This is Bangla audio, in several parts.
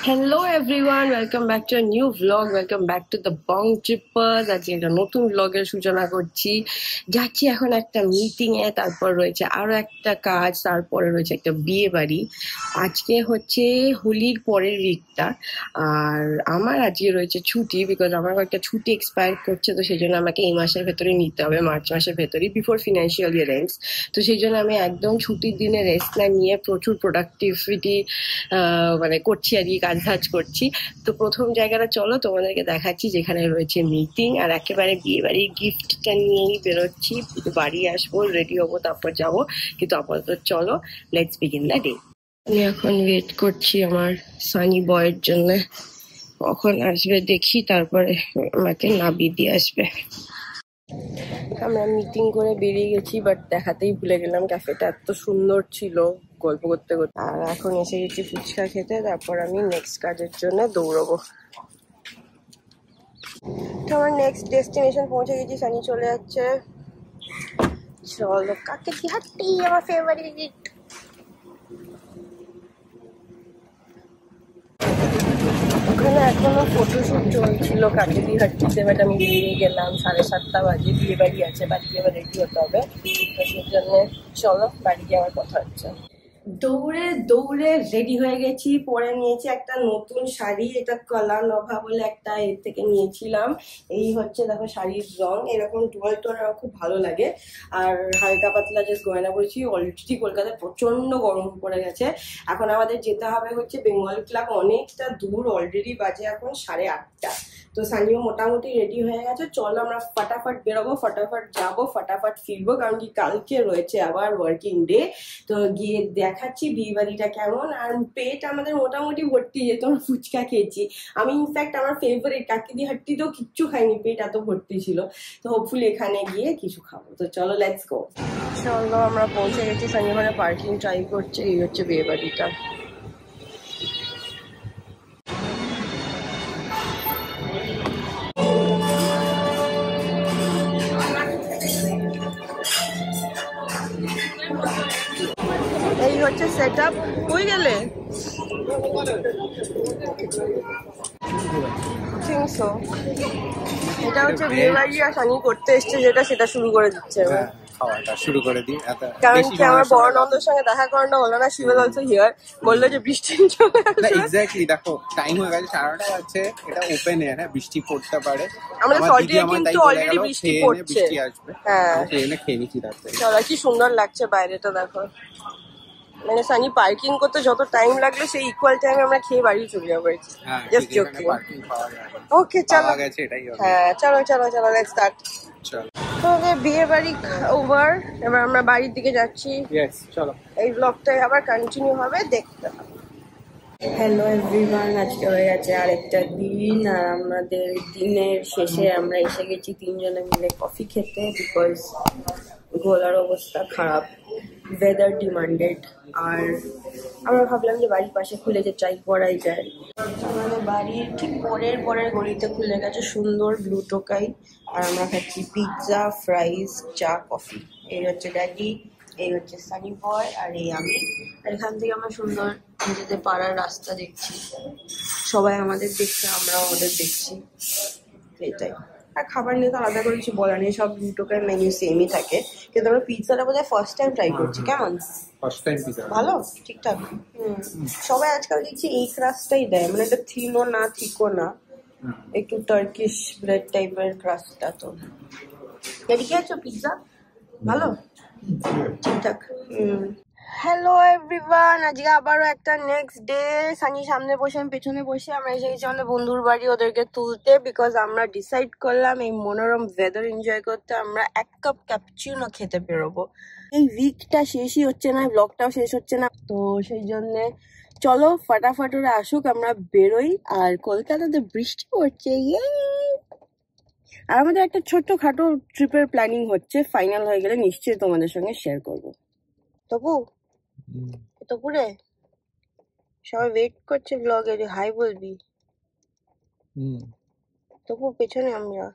Hello everyone, welcome back to a new vlog. Welcome back to the Bong Trippers. আজকে একটা নতুন vlogের সূচনা করছি। যাচ্ছি এখন একটা মিটিং এ, তারপর রয়েছে আরো একটা কাজ, তারপরে রয়েছে একটা বিয়ে বাড়ি। আজকে হচ্ছে হোলির পরের উইকটা, আর আমার আজকে রয়েছে ছুটি, বিকজ আমার একটা ছুটি এক্সপায়ার করছে, তো সেই জন্য আমাকে এই মাসের ভেতরে নিতে হবে, মার্চ মাসের ভেতরেই, বিফোর ফিনান্সিয়াল ইয়ার এন্ডস। তো সেই জন্য আমি একদম ছুটির দিনে রেস্ট না নিয়ে প্রচুর প্রোডাক্টিভিটি মানে করছি আর কি, কাজ করছি। তো প্রথম জায়গাটা চলো তোমাদেরকে দেখাচ্ছি, যেখানে রয়েছে মিটিং, আর একেবারে বিয়ে বাড়ির গিফটটা নিয়েই বেরোচ্ছি। বাড়ি আসবো, রেডি হবো, তারপর যাবো। কিন্তু আপাতত চলো, লেটস বিগিন দ্য ডে। আমি এখন ওয়েট করছি আমার সানি বয়ের জন্য, কখন আসবে দেখি, তারপরে আমাকে নামিয়ে দিয়ে আসবে। আমরা মিটিং করে বেরিয়ে গেছি, বাট দেখাতেই ভুলে গেলাম ক্যাফেটা এত সুন্দর ছিল গল্প করতে করতে। আর এখন এসে গেছি ফুচকা খেতে, তারপর আমি নেক্সট কাজের জন্য দৌড়বো। তো আমার নেক্সট ডেস্টিনেশন পৌঁছে গেছি, সানি চলে যাচ্ছে। চলো কাকেতি হাট্টি, আমার ফেভারিট। ওখানে এখনো ফটোশুট চলছিল কাকেতি হাট্টিতে, বাট আমি বেরিয়ে গেলাম, 7:30 বাজে, বিয়ে বাড়ি আছে, বাড়ি গিয়ে আবার রেডি হতে হবে। তো সেই জন্য চলো বাড়ি গিয়ে আমার কথা হচ্ছে। দৌড়ে দৌড়ে রেডি হয়ে গেছি, পরে নিয়েছি একটা নতুন শাড়ি, এটা কলা নভা বলে একটা এর থেকে নিয়েছিলাম। এই হচ্ছে দেখো শাড়ির রং, এরকম ডুয়াল টোন আমার খুব ভালো লাগে। আর হালকা পাতলা যে গয়না পরেছি। অলরেডি কলকাতায় প্রচন্ড গরম পড়ে গেছে। এখন আমাদের যেতে হবে হচ্ছে বেঙ্গল ক্লাব, অনেকটা দূর, অলরেডি বাজে এখন 8:30। তো সানিও মোটামুটি রেডি হয়ে গেছে, চলো আমরা ফটাফট বেরোবো, ফটাফট যাবো, ফটাফট ফিরবো, কারণ কি কালকে রয়েছে আবার ওয়ার্কিং ডে। তো গিয়ে দেখাচ্ছি বিয়ে বাড়িটা কেমন। আর পেট আমাদের মোটামুটি ভর্তি, যেহেতু আমরা ফুচকা খেয়েছি। আমি ইনফ্যাক্ট আমার ফেভারিট কাকেতি হাট্টিতেও কিচ্ছু খাইনি, পেট এত ভর্তি ছিল। তো হোপফুলি এখানে গিয়ে কিছু খাবো। তো চলো লেটস গো। চলো আমরা পৌঁছে গেছি, সানি ওখানে পার্কিং ট্রাই করছে। এই হচ্ছে বিয়ে বাড়িটা। এই হচ্ছে সেট আপ। কই গেলে? এটা হচ্ছে বিয়ে বাড়ি, আর সানি করতে এসছে যেটা, সেটা শুরু করে দিচ্ছে এবার। খাওয়াটা শুরু করে দিই। কারণ কি আমার বড় নন্দের সঙ্গে দেখা করানো হলো না, শিবেল অলসো হিয়ার, বললো যে বৃষ্টি চলে আসবে। এক্স্যাক্টলি, দেখো টাইম হয়ে গেছে 9:30 বাজছে, এটা ওপেন এয়ার, হ্যাঁ বৃষ্টি পড়তে পারে। আমাদের সল্টে কিন্তু অলরেডি বৃষ্টি পড়ছে। বৃষ্টি আসবে, হ্যাঁ ট্রেনে খেয়ে নিচ্ছি তাতে। চলো, কি সুন্দর লাগছে বাইরেটা দেখো। মানে সানি পার্কিং করতে যত টাইম লাগলো, সেই ইকুয়াল টাইমে আমরা খেয়ে বাড়ি চলে যাবো। Just joking. ওকে চলো, হ্যাঁ চলো চলো চলো, লেটস স্টার্ট। তো বিয়ে বাড়ি ওভার, এবার আমরা বাড়ির দিকে যাচ্ছি। চলো, এই ব্লগটাই আবার কন্টিনিউ হবে, দেখতে হবে। হ্যালো এভরিওয়ান, আজকে হয়ে গেছে আরেকটা দিন, আর আমাদের দিনের শেষে আমরা এসে গেছি তিনজনে মিলে কফি খেতে, বিকজ গলার অবস্থা খারাপ, ওয়েদার ডিমান্ডেড। আর আমরা ভাবলাম যে বাড়ির পাশে খুলে যে চাই পড়াই যায়। আমাদের বাড়ির ঠিক পরের গলিতে খুলে গেছে সুন্দর ব্লু টোকাই, আর আমরা খাচ্ছি পিৎজা, ফ্রাইজ, চা, কফি। এই হচ্ছে ড্যাডি, এই হচ্ছে সানি বয়, আর এই আমি। আর এখান থেকে আমরা সুন্দর নিজেদের পাড়ার রাস্তা দেখছি, সবাই আমাদের দেখছে, আমরাও ওদের দেখছি, এটাই। আর খাবার নিয়ে তো আলাদা করে কিছু বলার নেই, সব দুটোকার মেনু সেমই থাকে। কিন্তু আমরা পিৎজাটা বোধহয় ফার্স্ট টাইম ট্রাই করছি। কেমন? ফার্স্ট টাইম পিৎজা ভালো, ঠিকঠাক। সবাই আজকাল দেখছি এই ক্রাস্টটাই দেয়, মানে এটা থিনও না থিকও না, একটু টার্কিশ ব্রেড টাইপের ক্রাস্টটা। তো কি আছো পিৎজা? ভালো, ঠিকঠাক। হ্যালো এভরিওয়ান, আজকে আবারও একটা নেক্সট ডে। সানি সামনে বসে, আমি পেছনে বসে। আমরা এসে গেছি আমাদের বন্ধুর বাড়ি ওদেরকে তুলতে, বিকজ আমরা ডিসাইড করলাম এই মনোরম ওয়েদার এনজয় করতে আমরা 1 কাপ ক্যাপুচিনো খেতে বেরোবো। এই উইকটা শেষই হচ্ছে না, ব্লগটাও শেষ হচ্ছে না, তো সেই জন্যে চলো ফটাফট ওরা আসুক, আমরা বেরোই। আর কলকাতাতে বৃষ্টি পড়ছে, আর আমাদের একটা ছোট্টখাটো ট্রিপের প্ল্যানিং হচ্ছে, ফাইনাল হয়ে গেলে নিশ্চয়ই তোমাদের সঙ্গে শেয়ার করবো। তবু তপুরে সবাই ওয়েট করছে ব্লগে, হাই বলবি। তবু পেছনে আমরা।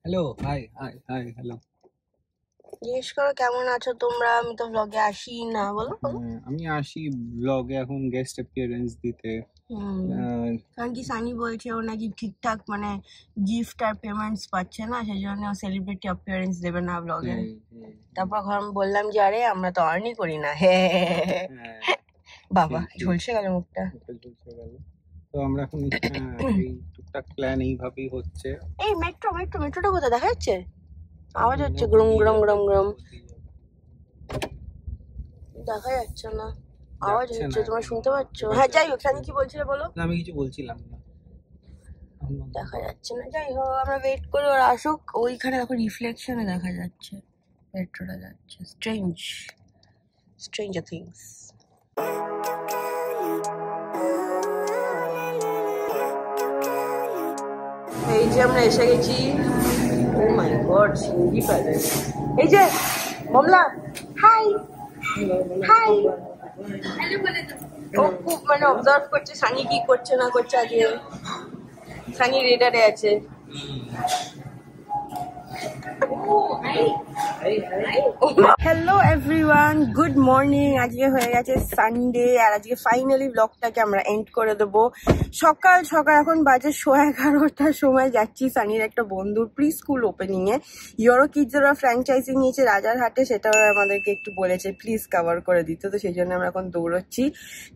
Hello, high high high, hello. জিজ্ঞেস করো কেমন আছো তোমরা, আমি তো ব্লগে আসি না, বলো বলো। আমি আসি ব্লগে এখন গেস্ট অ্যাপিয়ারেন্স দিতে। কারণ কি সানি বলছে ও নাকি ঠিকঠাক মানে গিফট আর পেমেন্টস পাচ্ছে না, সেই জন্য সেলিব্রিটি অ্যাপিয়ারেন্স দেবে না ব্লগে। তারপর আমি বললাম যে আরে আমরা তো আর্নই করি না, বাবা ঝলসে গেল মুখটা। তো আমরা এখন এই টুকটাক প্ল্যান এইভাবেই হচ্ছে। এই মেট্রোটা কোথায় দেখা যাচ্ছে? আওয়াজ হচ্ছে গ্রুম গ্রুম গ্রুম গ্রুম, দেখা যাচ্ছে না, আওয়াজ হচ্ছে, তোমরা শুনতে পাচ্ছ? হ্যাঁ যাই হোক, সানি কি বলছিলে বলো। আমি কিছু বলছিলাম না, দেখা যাচ্ছে না, যাই হোক আমরা ওয়েট করি ওরা আসুক। ওইখানে দেখো রিফ্লেকশনে দেখা যাচ্ছে মেট্রোটা যাচ্ছে। Stranger things. এই যে আমরা এসে গেছি। ও মাই গড, সিঙ্গি প্যালেস। এই যে মমলা, হাই হাই। ও খুব মানে অবজার্ভ করছে সানি কি করছে না করছে। আজকে সানি রেডারে আছে। Hello everyone, good morning. আজকে হয়ে গেছে সানডে আর আজকে ফাইনালি ব্লগটাকে আমরা এন্ড করে দেবো। সকাল সকাল এখন বাজে 11:30টার সময় যাচ্ছি সানির একটা বন্ধুর প্রি স্কুল ওপেনিং এ। ইউরো কিডস ওরা ফ্র্যাঞ্চাইজি নিয়েছে রাজারহাটে, সেটাও আমাদেরকে একটু বলেছে প্লিজ কভার করে দিতে, তো সেই জন্য আমরা এখন দৌড়চ্ছি।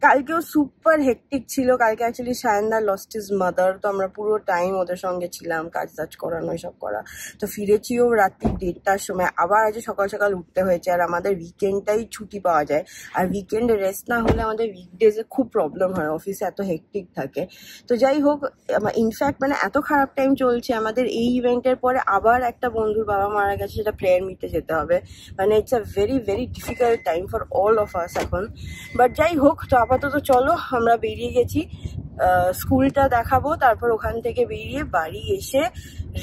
কালকেও সুপার হেকটিক ছিল। কালকে অ্যাকচুয়ালি সায়নদা লস্ট হিজ মাদার, তো আমরা পুরো টাইম ওদের সঙ্গে ছিলাম, কাজ টাজ করানো এসব করা। তো ফিরেছিও রাত্রি 1:30টার সময়। আবার আজ সকাল সকাল উঠতে হয়েছে। আর আমাদের উইকেন্ডটাই ছুটি পাওয়া যায়, আর উইকেন্ডে রেস্ট না হলে আমাদের উইকডেজে খুব প্রবলেম হয়, অফিসে এত হেকটিক থাকে। তো যাই হোক, ইনফ্যাক্ট মানে এত খারাপ টাইম চলছে আমাদের। এই ইভেন্টের পরে আবার একটা বন্ধুর বাবা মারা গেছে, সেটা প্রেয়ার মিটে যেতে হবে। মানে it's a very very difficult time for all of us এখন। বাট যাই হোক, তো আপাতত চলো আমরা বেরিয়ে গেছি। স্কুলটা দেখাবো, তারপর ওখান থেকে বেরিয়ে বাড়ি এসে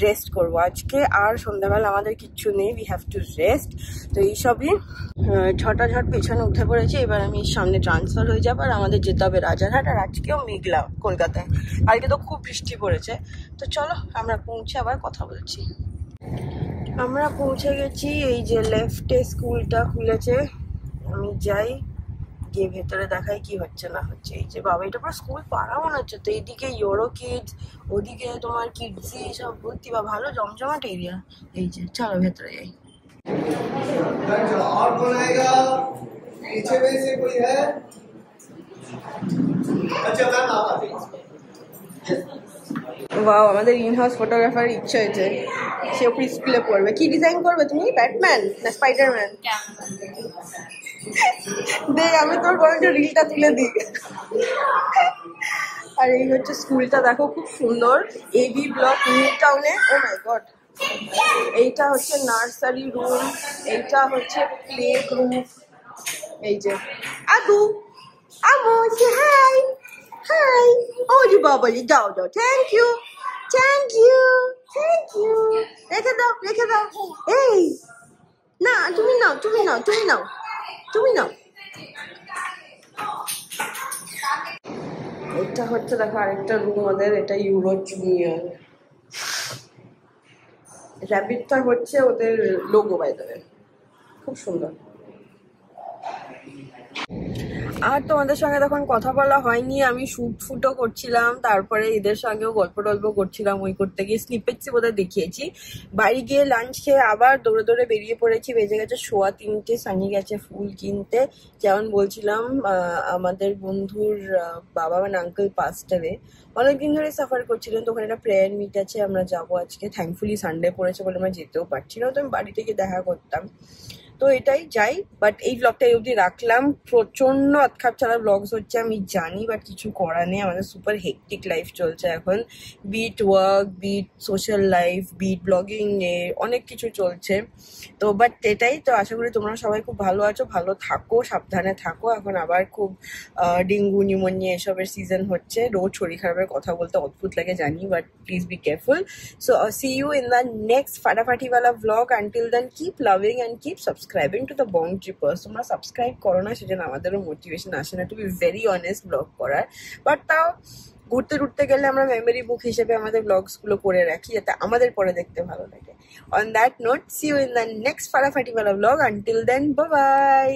রেস্ট করবো। আজকে আর সন্ধ্যাবেলা আমাদের কিচ্ছু নেই, উই হ্যাভ টু রেস্ট। তো এইসবই ঝটাঝট পেছনে উঠে পড়েছে। এবার আমি সামনে ট্রান্সফার হয়ে যাবো আর আমাদের যেতে হবে রাজারহাট। আর আজকেও মেঘলা কলকাতায়, কালকে তো খুব বৃষ্টি পড়েছে। তো চলো আমরা পৌঁছে আবার কথা বলছি। আমরা পৌঁছে গেছি। এই যে লেফটে স্কুলটা খুলেছে, আমি যাই গিয়ে ভেতরে দেখাই কি হচ্ছে না হচ্ছে। এই যে বাবা, এটা পুরো স্কুল পাড়া মনে হচ্ছে। তো এইদিকে ইউরো কিডস, ওদিকে তোমার কিডসি সব ভর্তি, বা ভালো জমজমাট এরিয়া। এই যে চলো ভেতরে যাই। और कौन आएगा? पीछे में से कोई है? अच्छा मैम आप आते हैं। ওয়াও, আমাদের ইন হাউস ফটোগ্রাফার ইচ্ছা হয়েছে, সে প্রি স্কুলে পড়বে। কি ডিজাইন করবে তুমি, ব্যাটম্যান না স্পাইডারম্যান? দেখ আমি তোর বড় একটা রিলটা তুলে দিই। আর এই হচ্ছে স্কুলটা, দেখো খুব সুন্দর। এবি ব্লক, নিউ টাউনে। ও মাই গড। এইটা হচ্ছে নার্সারি রুম, এইটা হচ্ছে প্লে গ্রুপ। এই যে আদু, আমু, সে হাই হাই। ও জি বাবালি, দাও দাও, thank you thank you thank you. রেখে দাও রেখে দাও। এই না, তুমি নাও তুমি নাও তুমি নাও তুমি নাও। এটা হচ্ছে দেখো আরেকটা রুম ওদের, এটা ইউরো জুনিয়র। র্যাবিটটা হচ্ছে ওদের লোগো, বাই দ্য ওয়ে, খুব সুন্দর। আর তোমাদের সঙ্গে তখন কথা বলা হয়নি, আমি শুটও করছিলাম, তারপরে এদের সঙ্গেও গল্প টল্প করছিলাম। ওই করতে গিয়ে স্নিপেটসে বোধহয় দেখিয়েছি। বাড়ি গিয়ে লাঞ্চ খেয়ে আবার দৌড়ে দৌড়ে বেরিয়ে পড়েছি। বেজে গেছে 3:15। সানি গেছে ফুল কিনতে। যেমন বলছিলাম, আমাদের বন্ধুর বাবা মানে আঙ্কেল পাস্টারে অনেকদিন ধরে সাফার করছিলেন, তো ওখানে একটা প্রেয়ার মিট আছে, আমরা যাবো আজকে। থ্যাঙ্কফুলি সানডে পড়েছে বলে আমরা যেতেও পারছি না, তো আমি বাড়ি থেকে দেখা করতাম। তো এটাই যাই। বাট এই ব্লগটা অবধি রাখলাম। প্রচন্ড আতখাপ ছাড়া ব্লগস হচ্ছে আমি জানি, বাট কিছু করার নেই। আমাদের সুপার হেকটিক লাইফ চলছে এখন, be it work, be it social life, be it blogging এ অনেক কিছু চলছে। তো বাট এটাই তো, আশা করি তোমরা সবাই খুব ভালো আছো, ভালো থাকো, সাবধানে থাকো। এখন আবার খুব ডেঙ্গু নিউমোনিয়া এসবের সিজন হচ্ছে। রোজ শরীর খারাপের কথা বলতে অদ্ভুত লাগে জানি, but please be careful. So see you in the next ফাটাফাটিওয়ালা blog. Until then keep loving and keep subscribing to the Bong Trippers. তোমরা সাবস্ক্রাইব করো না, সেজন্য আমাদেরও মোটিভেশন আসে না, to be very honest, blog করার। বাট তাও ঘুরতে টুরতে গেলে আমরা মেমোরি বুক হিসেবে আমাদের ব্লগস গুলো করে রাখি, যাতে আমাদের পরে দেখতে ভালো লাগে। On that note, see you in the next ফাটাফাটিওয়ালা blog. Until then, bye bye.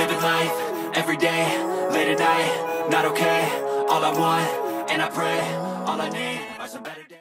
Living life, every day, late at night, not okay. All I want, and I pray, all I need are some better days.